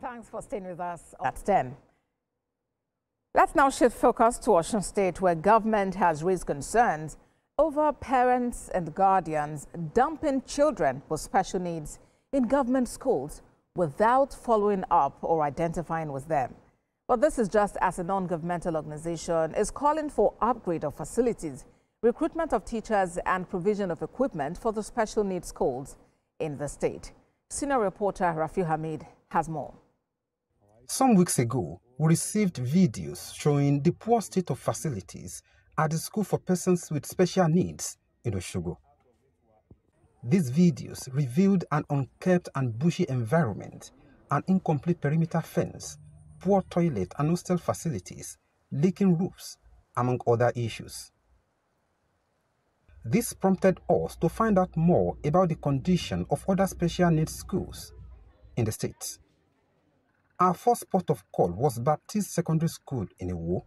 Thanks for staying with us at 10. Let's now shift focus to Osun State, where government has raised concerns over parents and guardians dumping children with special needs in government schools without following up or identifying with them. But this is just as a non-governmental organization is calling for upgrade of facilities, recruitment of teachers and provision of equipment for the special needs schools in the state. Senior reporter Rafi Hamid has more. Some weeks ago, we received videos showing the poor state of facilities at the school for persons with special needs in Osogbo. These videos revealed an unkempt and bushy environment, an incomplete perimeter fence, poor toilet and hostel facilities, leaking roofs, among other issues. This prompted us to find out more about the condition of other special needs schools in the state. Our first port of call was Baptist Secondary School in Iwo,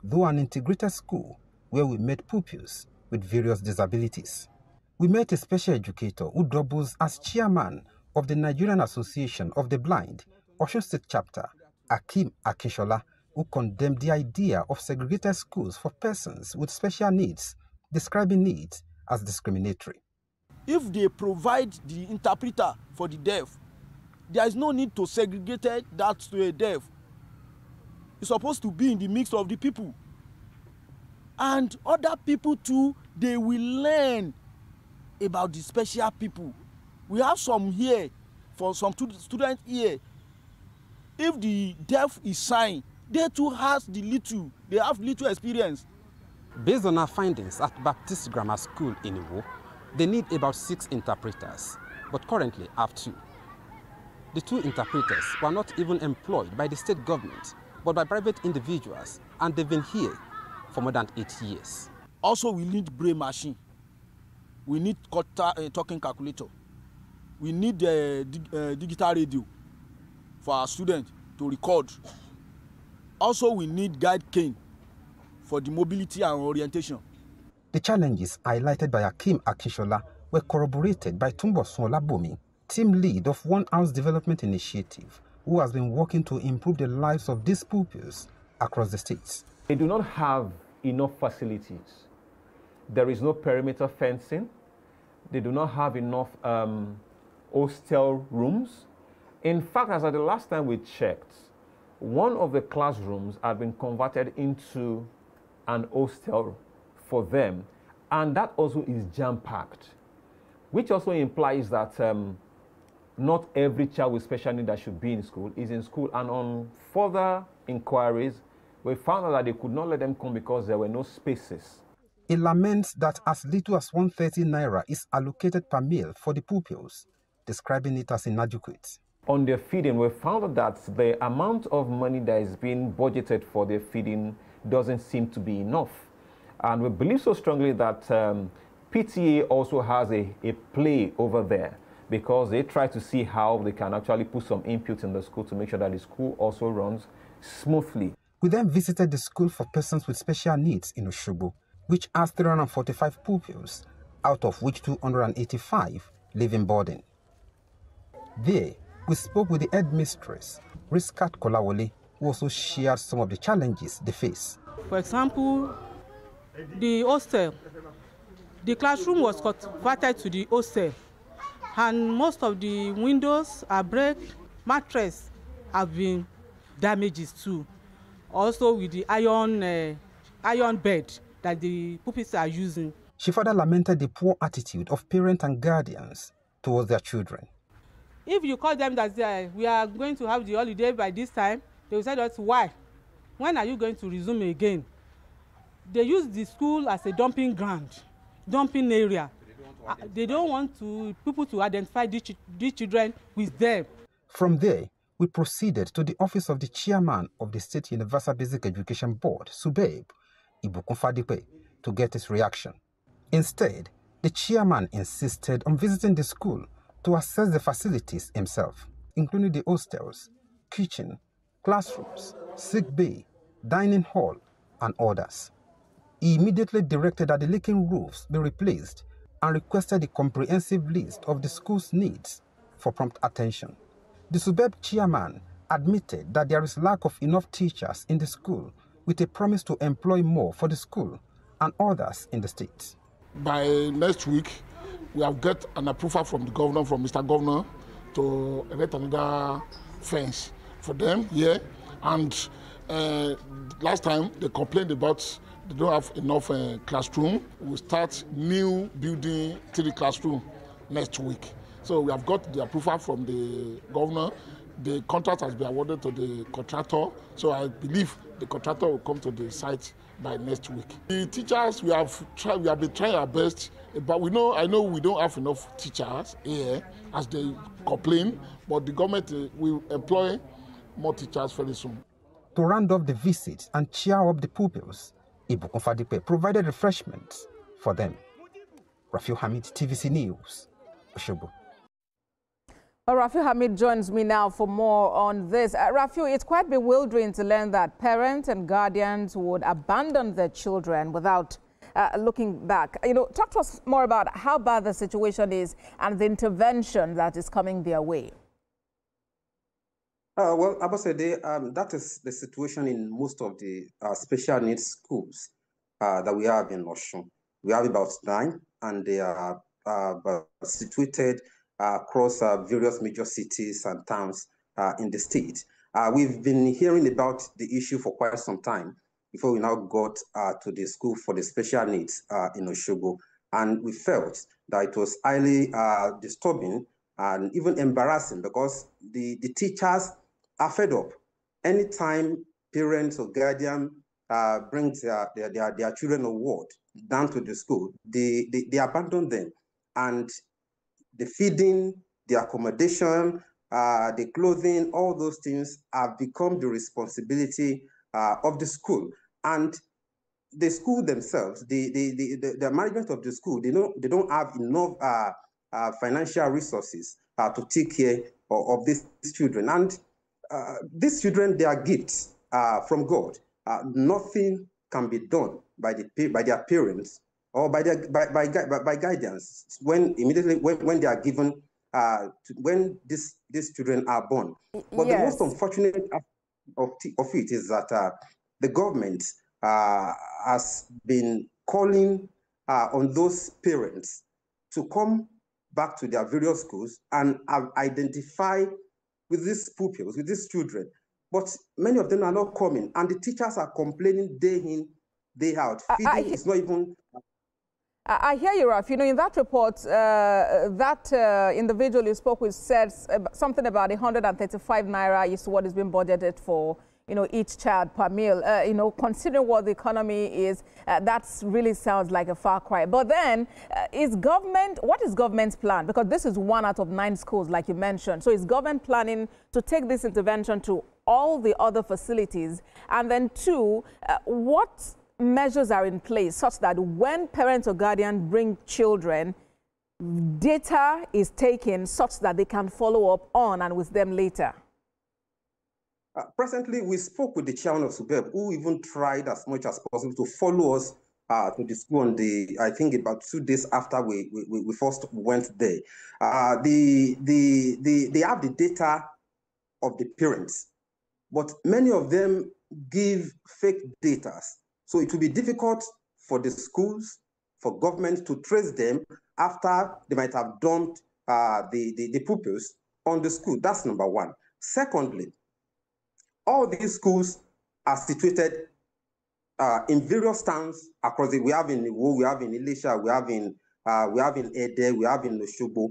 though an integrated school where we met pupils with various disabilities. We met a special educator who doubles as chairman of the Nigerian Association of the Blind, Osun State Chapter, Akim Akinshola, who condemned the idea of segregated schools for persons with special needs, describing needs as discriminatory. If they provide the interpreter for the deaf, there is no need to segregate that to a deaf. It's supposed to be in the mix of the people. And other people too, they will learn about the special people. We have some here, for some students here. If the deaf is signed, they too they have little experience. Based on our findings at Baptist Grammar School in Iwo, they need about 6 interpreters, but currently have 2. The 2 interpreters were not even employed by the state government, but by private individuals, and they've been here for more than 8 years. Also, we need braille machine. We need talking calculator. We need digital radio for our students to record. Also, we need guide cane for the mobility and orientation. The challenges highlighted by Akim Akinshola were corroborated by Tumbosun Olabomi, team lead of One House Development Initiative, who has been working to improve the lives of these pupils across the states. They do not have enough facilities. There is no perimeter fencing. They do not have enough hostel rooms. In fact, as at the last time we checked, one of the classrooms had been converted into an hostel for them, and that also is jam-packed, which also implies that not every child with special needs that should be in school is in school. And on further inquiries, we found out that they could not let them come because there were no spaces. It laments that as little as 130 naira is allocated per meal for the pupils, describing it as inadequate. On their feeding, we found out that the amount of money that is being budgeted for their feeding doesn't seem to be enough. And we believe so strongly that PTA also has a play over there, because they try to see how they can actually put some input in the school to make sure that the school also runs smoothly. We then visited the school for persons with special needs in Osogbo, which has 345 pupils, out of which 285 live in boarding. There, we spoke with the headmistress, Riskat Kolawole, who also shared some of the challenges they face. For example, the hostel. The classroom was converted to the hostel, and most of the windows are break, mattress have been damaged too. Also with the iron bed that the pupils are using. She further lamented the poor attitude of parents and guardians towards their children. If you call them that we are going to have the holiday by this time, they will say that's why. When are you going to resume again? They use the school as a dumping ground, dumping area. They don't want people to identify these children with them. From there, we proceeded to the office of the chairman of the State Universal Basic Education Board, SUBEB, Ibukun Fadipe, to get his reaction. Instead, the chairman insisted on visiting the school to assess the facilities himself, including the hostels, kitchen, classrooms, sick bay, dining hall, and others. He immediately directed that the leaking roofs be replaced and requested a comprehensive list of the school's needs for prompt attention. The SUBEB chairman admitted that there is lack of enough teachers in the school, with a promise to employ more for the school and others in the state. By next week, we have got an approval from the governor, from Mr. Governor, to erect another fence for them here. And last time they complained about they don't have enough classroom. We'll start new building 3 classroom next week. So we have got the approval from the governor. The contract has been awarded to the contractor. So I believe the contractor will come to the site by next week. The teachers, we have been trying our best, but I know we don't have enough teachers here as they complain, but the government will employ more teachers very soon. To round up the visit and cheer up the pupils, Ibukun Fadipe provided refreshments for them. Rafiu Hamid, TVC News, Osogbo. Rafiu Hamid joins me now for more on this. Rafiu, it's quite bewildering to learn that parents and guardians would abandon their children without looking back. Talk to us more about how bad the situation is and the intervention that is coming their way. Well, Abosede, that is the situation in most of the special needs schools that we have in Osun. We have about 9, and they are situated across various major cities and towns in the state. We've been hearing about the issue for quite some time before we now got to the school for the special needs in Osogbo. And we felt that it was highly disturbing and even embarrassing because the teachers are fed up. Anytime parents or guardian brings their children or ward down to the school, they abandon them. And the feeding, the accommodation, the clothing, all those things have become the responsibility of the school. And the school themselves, the management of the school, they don't have enough financial resources to take care of these children. And these children, they are gifts from God. Nothing can be done by their parents or by guidance when they are given when these children are born. But yes, the most unfortunate of it is that the government has been calling on those parents to come back to their various schools and identify with these pupils, with these children. But many of them are not coming, and the teachers are complaining day in, day out. Feeding is not even... I hear you, Raf. In that report, that individual you spoke with said something about 135 naira is what is being budgeted for, each child per meal. Considering what the economy is, that really sounds like a far cry. But then, what is government's plan? Because this is 1 out of 9 schools, like you mentioned. So is government planning to take this intervention to all the other facilities? And then 2, what measures are in place such that when parents or guardians bring children, data is taken such that they can follow up on and with them later? Presently, we spoke with the chairman of SUBEB, who even tried as much as possible to follow us to the school on I think about 2 days after we first went there. They have the data of the parents, but many of them give fake data. So it will be difficult for the schools, for government to trace them after they might have dumped the pupils on the school. That's number 1. Secondly, all these schools are situated in various towns across we have in Iwo, we have in Elisha, we have in Ede, we have in Osogbo.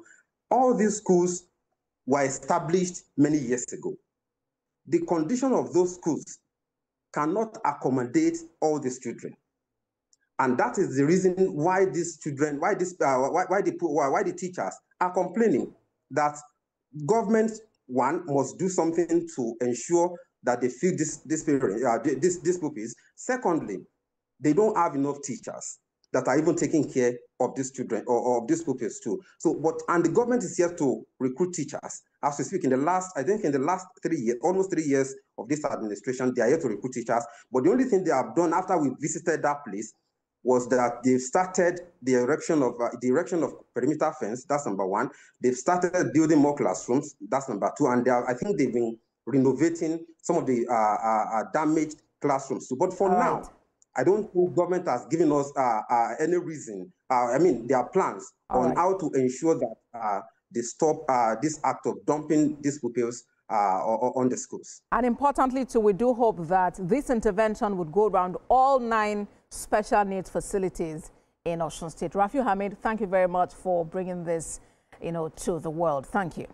All these schools were established many years ago. The condition of those schools cannot accommodate all these children, and that is the reason why these children, why the teachers are complaining that government must do something to ensure that they feed these pupils. Secondly, they don't have enough teachers that are even taking care of these children or of these pupils too. So, and the government is here to recruit teachers. As we speak, in the last 3 years, almost 3 years of this administration, they are here to recruit teachers. But the only thing they have done after we visited that place was that they've started the erection of perimeter fence. That's number 1. They've started building more classrooms. That's number 2. And I think they've been renovating some of the damaged classrooms. But for now, I don't think government has given us any reason, their plans on how to ensure that they stop this act of dumping these pupils on the schools. And importantly, too, we do hope that this intervention would go around all 9 special needs facilities in Osun State. Rafiu Hamid, thank you very much for bringing this, to the world. Thank you.